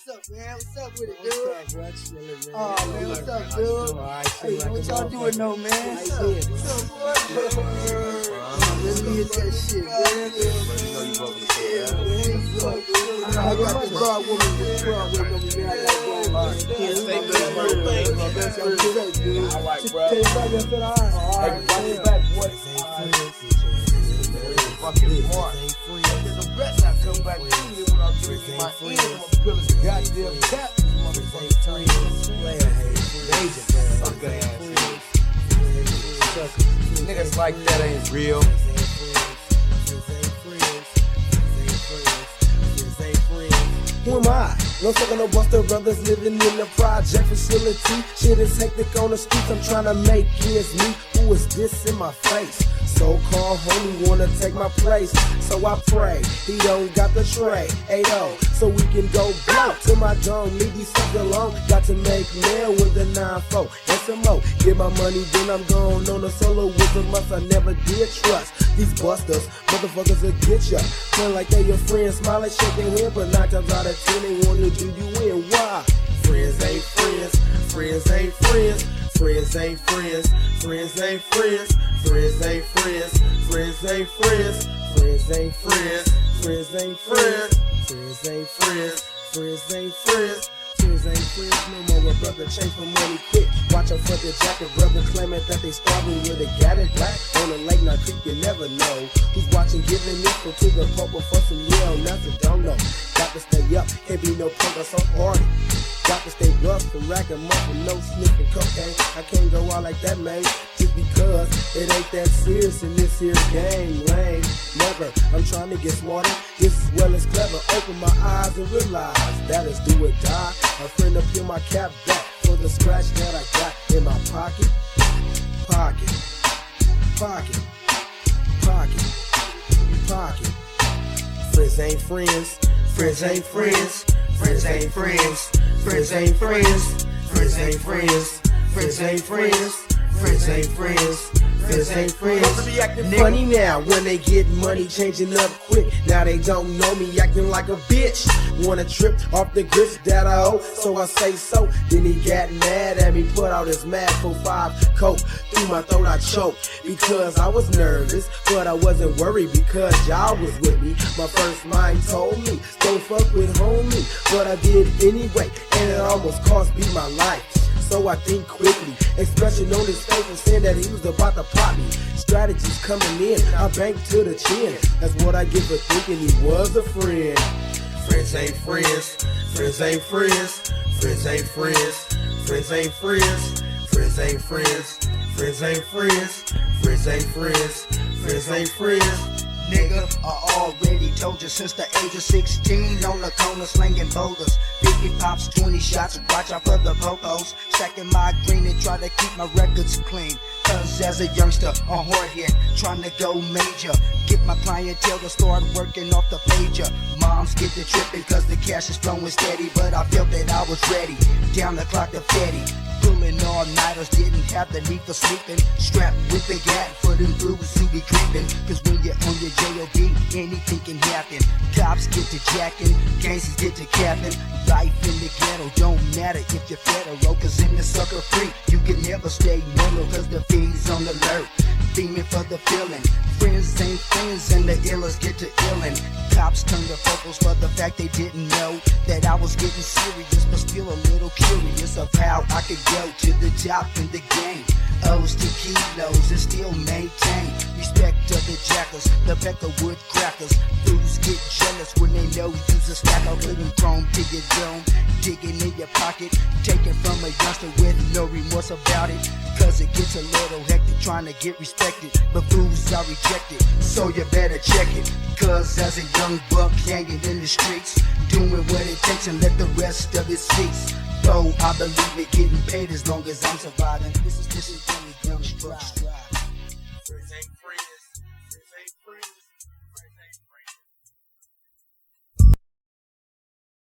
What's up, man? What's up with it, dude? What's up, bro? Chillin', man. Oh, man, what's up, dude? Alright, Hey, what y'all doing, though, man? What's up, boy? Let's get that shit, man. I got the broad woman with the broad woman over there. I like Alright, bro. Hey, back, boy. Fucking hard. There's a rest I come back to you when I'm drinking my ear. I'm good as a goddamn cat. Niggas like that ain't real. Who am I? No sucker, no buster brothers living in the project facility. Shit is hectic on the streets, I'm trying to make ends meet. Who is this in my face? So-called homie wanna take my place, so I pray he don't got the tray, 8-0, so we can go blow to my dome. Leave these suckers alone, got to make mail with the 9-4 and some more. Get my money, then I'm gone on a solo with a must I never did trust. These busters, motherfuckers will get ya. Feel like they your friends, smile and shake their head, but 9 times out of 10 they wanna do you in. Why? Friends ain't friends, friends ain't friends, friends ain't friends, friends ain't friends, friends ain't friends, friends ain't friends, friends ain't friends, friends ain't friends, friends ain't friends, friends ain't friends. Friends ain't friends no more, a brother chase for money quick. Watch out for the jacket, brother claiming that they starving with a gat it black. On a late night creep, you never know who's watching, giving this to the purple for some yell. Nothing, don't know. Got to stay up, can't be no punk or some party. Got to stay rough and rack 'em up with no sniffing cocaine. I can't go out like that, man, just because it ain't that serious in this here game. Lame, never. I'm trying to get smarter, just as well as clever. Open my eyes and realize that is do or die. A friend up in my cap back for the scratch that I got in my pocket. Pocket, pocket, pocket, pocket. Friends ain't friends, friends ain't friends, friends ain't friends, friends ain't friends, friends ain't friends, friends ain't friends, friends ain't friends, friends ain't friends. Funny now when they get money, changing up quick. Now they don't know me, acting like a bitch. Wanna trip off the grits that I owe, so I say so. Then he got mad at me, put out his mad for 5 coke. Through my throat I choked because I was nervous, but I wasn't worried because y'all was with me. My first mind told me, don't fuck with homie, but I did anyway, and it almost cost me my life. So I think quickly, expression on his face was saying that he was about to pop me. Strategies coming in, I banked to the chin. That's what I get for thinking he was a friend. Friends ain't friends, friends ain't friends, friends ain't friends, friends ain't friends, friends ain't friends, friends ain't friends, friends ain't friends, friends ain't friends. Nigga, I already told you since the age of 16, on the corner slinging boulders, 50 pops, 20 shots, watch out for the popos, stacking my green and try to keep my records clean. Cause as a youngster, a hardhead, trying to go major, get my clientele to start working off the pager. Moms get to tripping cause the cash is flowing steady, but I felt that I was ready, down the clock to Fetty. Pulling all-nighters, didn't have the need for sleeping. Strapped with the gat for them dudes who be creeping. Cause when you're on your J.O.B., anything can happen. Cops get to jacking, gangsters get to capping. Life in the ghetto don't matter if you're federal, cause in the sucker free, you can never stay mellow. Cause the fiends on the alert, beaming for the feeling. Friends ain't friends and the illers get to illin'. Cops turn to purples for the fact they didn't know that I was getting serious, but still a little curious of how I could go to the top in the game. O's to kilos and still maintain respect to the jackals, the Peckerwood crackers. Fools get jealous when they know you use a stack of little chrome to your dome, digging in your pocket, taking from a youngster with no remorse about it. Cause it gets a little hectic trying to get respected, but fools are rejected, so you better check it. Cause as a young buck hanging in the streets, doing what it takes and let the rest of it cease. Though I believe it, getting paid as long as I'm surviving. This is really young strive.